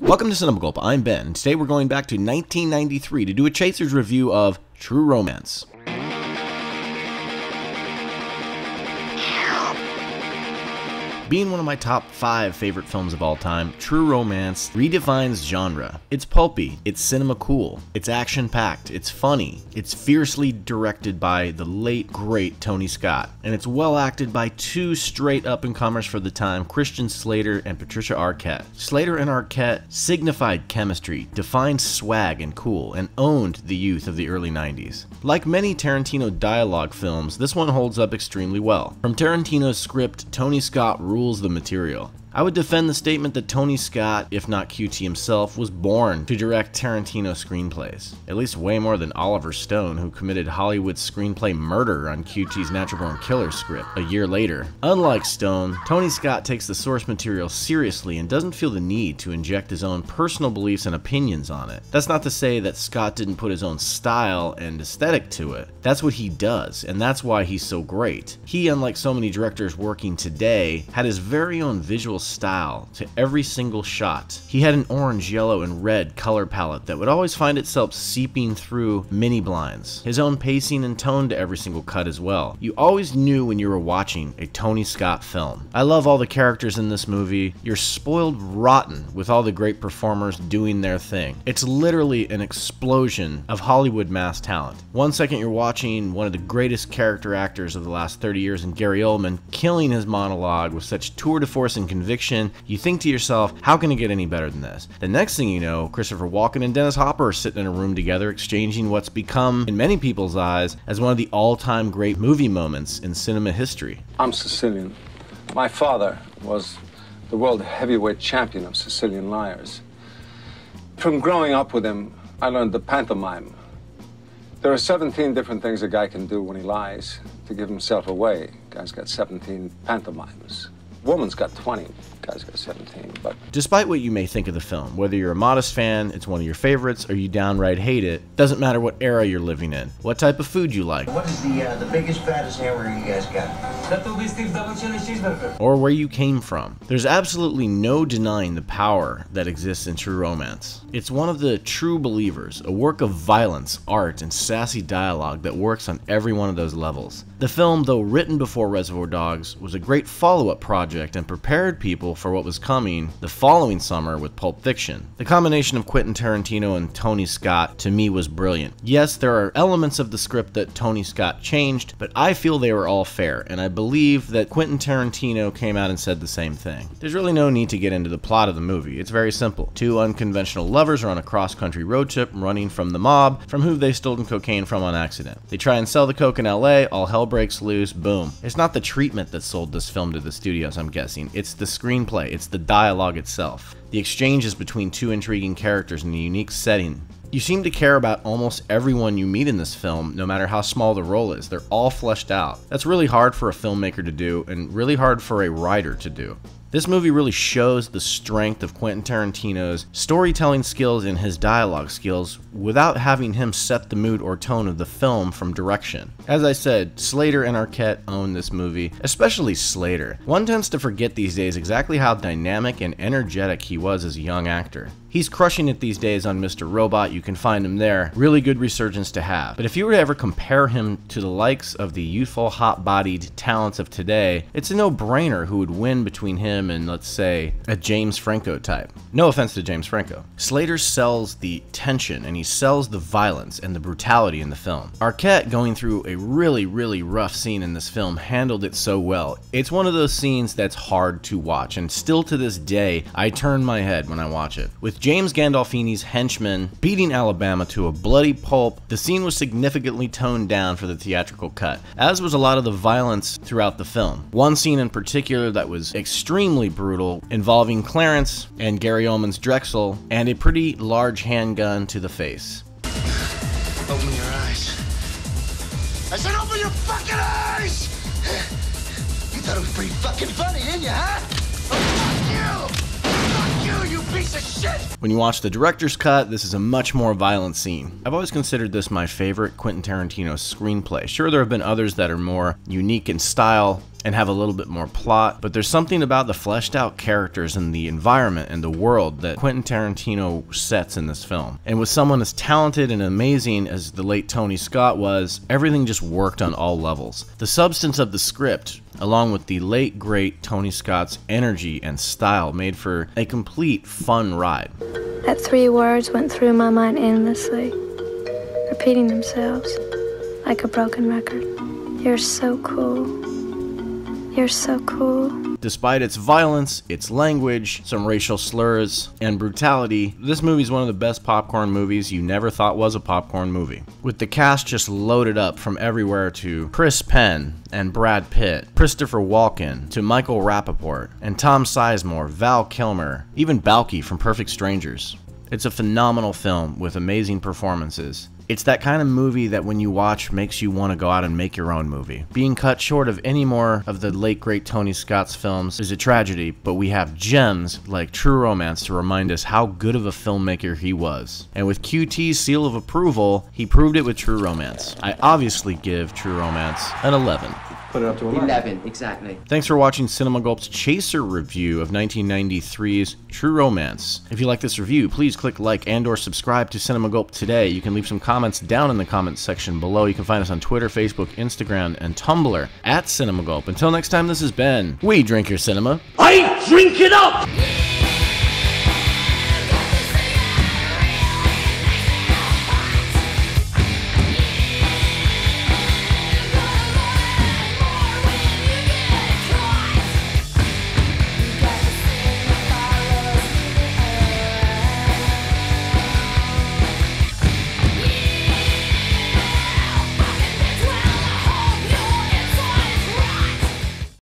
Welcome to Cinema Gulp. I'm Ben, and today we're going back to 1993 to do a Chaser's review of True Romance. Being one of my top 5 favorite films of all time, True Romance redefines genre. It's pulpy, it's cinema cool, it's action-packed, it's funny, it's fiercely directed by the late, great Tony Scott, and it's well acted by two straight up-and-comers for the time, Christian Slater and Patricia Arquette. Slater and Arquette signified chemistry, defined swag and cool, and owned the youth of the early 90s. Like many Tarantino dialogue films, this one holds up extremely well. From Tarantino's script, Tony Scott rules the material. I would defend the statement that Tony Scott, if not QT himself, was born to direct Tarantino screenplays. At least way more than Oliver Stone, who committed Hollywood's screenplay murder on QT's Natural Born Killer script a year later. Unlike Stone, Tony Scott takes the source material seriously and doesn't feel the need to inject his own personal beliefs and opinions on it. That's not to say that Scott didn't put his own style and aesthetic to it. That's what he does, and that's why he's so great. He, unlike so many directors working today, had his very own visual style to every single shot. He had an orange, yellow, and red color palette that would always find itself seeping through mini blinds. His own pacing and tone to every single cut as well. You always knew when you were watching a Tony Scott film. I love all the characters in this movie. You're spoiled rotten with all the great performers doing their thing. It's literally an explosion of Hollywood mass talent. One second you're watching one of the greatest character actors of the last 30 years in Gary Oldman killing his monologue with such tour de force and conviction. You think to yourself, how can it get any better than this? The next thing you know, Christopher Walken and Dennis Hopper are sitting in a room together exchanging what's become, in many people's eyes, as one of the all-time great movie moments in cinema history. I'm Sicilian. My father was the world heavyweight champion of Sicilian liars. From growing up with him, I learned the pantomime. There are 17 different things a guy can do when he lies to give himself away. Guy's got 17 pantomimes. Woman's got 20, guy's got 17, but... Despite what you may think of the film, whether you're a modest fan, it's one of your favorites, or you downright hate it, doesn't matter what era you're living in, what type of food you like, what is the biggest, fattest hamburger you guys got? That will be Steve's double chili cheeseburger. or where you came from. There's absolutely no denying the power that exists in True Romance. It's one of the true believers, a work of violence, art, and sassy dialogue that works on every one of those levels. The film, though written before Reservoir Dogs, was a great follow-up project and prepared people for what was coming the following summer with Pulp Fiction. The combination of Quentin Tarantino and Tony Scott, to me, was brilliant. Yes, there are elements of the script that Tony Scott changed, but I feel they were all fair, and I believe that Quentin Tarantino came out and said the same thing. There's really no need to get into the plot of the movie. It's very simple. Two unconventional lovers are on a cross-country road trip running from the mob from who they've stolen cocaine from on accident. They try and sell the coke in LA, all hell breaks loose, boom. It's not the treatment that sold this film to the studios, I'm guessing. It's the screenplay, it's the dialogue itself. The exchanges between two intriguing characters in a unique setting. You seem to care about almost everyone you meet in this film, no matter how small the role is. They're all fleshed out. That's really hard for a filmmaker to do, and really hard for a writer to do. This movie really shows the strength of Quentin Tarantino's storytelling skills and his dialogue skills without having him set the mood or tone of the film from direction. As I said, Slater and Arquette own this movie, especially Slater. One tends to forget these days exactly how dynamic and energetic he was as a young actor. He's crushing it these days on Mr. Robot, you can find him there. Really good resurgence to have. But if you were to ever compare him to the likes of the youthful, hot-bodied talents of today, it's a no-brainer who would win between him and, let's say, a James Franco type. No offense to James Franco. Slater sells the tension, and he sells the violence and the brutality in the film. Arquette, going through a really rough scene in this film, handled it so well. It's one of those scenes that's hard to watch, and still to this day, I turn my head when I watch it. With James Gandolfini's henchmen beating Alabama to a bloody pulp, the scene was significantly toned down for the theatrical cut, as was a lot of the violence throughout the film. One scene in particular that was extremely brutal, involving Clarence and Gary Oldman's Drexel, and a pretty large handgun to the face. Open your eyes. I said open your fucking eyes! You thought it was pretty fucking funny, didn't you, huh? Oh, fuck you! Fuck you, you piece of shit! When you watch the director's cut, this is a much more violent scene. I've always considered this my favorite Quentin Tarantino screenplay. Sure, there have been others that are more unique in style and have a little bit more plot, but there's something about the fleshed out characters and the environment and the world that Quentin Tarantino sets in this film. And with someone as talented and amazing as the late Tony Scott was, everything just worked on all levels. The substance of the script, along with the late great Tony Scott's energy and style, made for a complete fun ride. That 3 words went through my mind endlessly, repeating themselves like a broken record. You're so cool. You're so cool. Despite its violence, its language, some racial slurs, and brutality, this movie is one of the best popcorn movies you never thought was a popcorn movie. With the cast just loaded up from everywhere to Chris Penn and Brad Pitt, Christopher Walken, to Michael Rappaport, and Tom Sizemore, Val Kilmer, even Balky from Perfect Strangers. It's a phenomenal film with amazing performances. It's that kind of movie that when you watch makes you want to go out and make your own movie. Being cut short of any more of the late great Tony Scott's films is a tragedy, but we have gems like True Romance to remind us how good of a filmmaker he was. And with QT's seal of approval, he proved it with True Romance. I obviously give True Romance an 11. Put it up to 11. 11, exactly. Thanks for watching Cinema Gulp's Chaser review of 1993's True Romance. If you like this review, please click like and or subscribe to Cinema Gulp today. You can leave some comments down in the comments section below. You can find us on Twitter, Facebook, Instagram, and Tumblr at Cinema Gulp. Until next time, this has been We Drink Your Cinema. I drink it up!